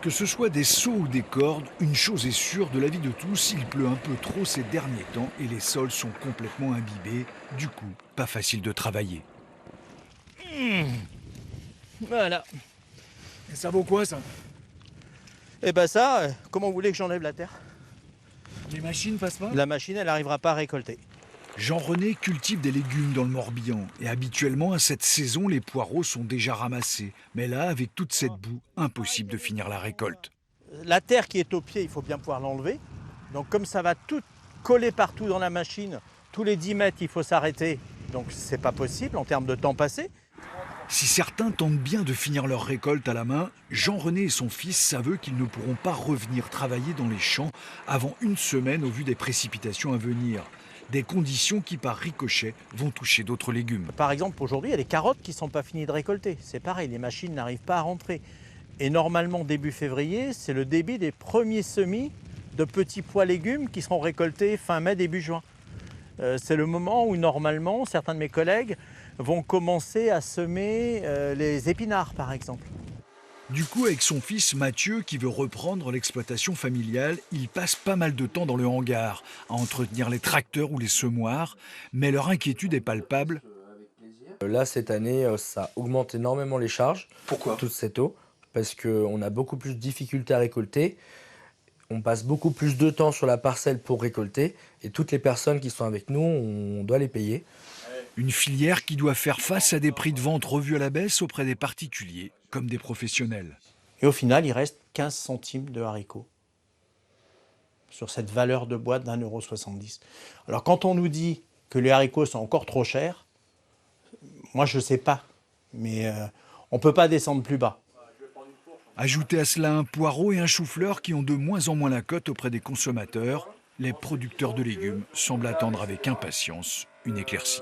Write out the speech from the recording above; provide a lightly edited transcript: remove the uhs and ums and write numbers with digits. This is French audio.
Que ce soit des seaux ou des cordes, une chose est sûre, de l'avis de tous, il pleut un peu trop ces derniers temps et les sols sont complètement imbibés. Du coup, pas facile de travailler. Voilà. Et ça vaut quoi ça? Et ben ça, comment vous voulez que j'enlève la terre? Les machines passent pas? La machine, elle n'arrivera pas à récolter. Jean-René cultive des légumes dans le Morbihan et habituellement à cette saison les poireaux sont déjà ramassés. Mais là, avec toute cette boue, impossible de finir la récolte. La terre qui est au pied, il faut bien pouvoir l'enlever. Donc comme ça va tout coller partout dans la machine, tous les 10 mètres, il faut s'arrêter. Donc c'est pas possible en termes de temps passé. Si certains tentent bien de finir leur récolte à la main, Jean-René et son fils savent qu'ils ne pourront pas revenir travailler dans les champs avant une semaine au vu des précipitations à venir. Des conditions qui, par ricochet, vont toucher d'autres légumes. Par exemple, aujourd'hui, il y a les carottes qui ne sont pas finies de récolter. C'est pareil, les machines n'arrivent pas à rentrer. Et normalement, début février, c'est le début des premiers semis de petits pois légumes qui seront récoltés fin mai, début juin. C'est le moment où, normalement, certains de mes collègues vont commencer à semer les épinards, par exemple. Du coup, avec son fils Mathieu, qui veut reprendre l'exploitation familiale, il passe pas mal de temps dans le hangar, à entretenir les tracteurs ou les semoirs, mais leur inquiétude est palpable. Là, cette année, ça augmente énormément les charges. Pourquoi? Toute cette eau, parce qu'on a beaucoup plus de difficultés à récolter. On passe beaucoup plus de temps sur la parcelle pour récolter. Et toutes les personnes qui sont avec nous, on doit les payer. Une filière qui doit faire face à des prix de vente revus à la baisse auprès des particuliers comme des professionnels. Et au final, il reste 15 centimes de haricots sur cette valeur de boîte d'1,70 €. Alors quand on nous dit que les haricots sont encore trop chers, moi je ne sais pas, mais on ne peut pas descendre plus bas. Ajoutez à cela un poireau et un chou-fleur qui ont de moins en moins la cote auprès des consommateurs. Les producteurs de légumes semblent attendre avec impatience une éclaircie.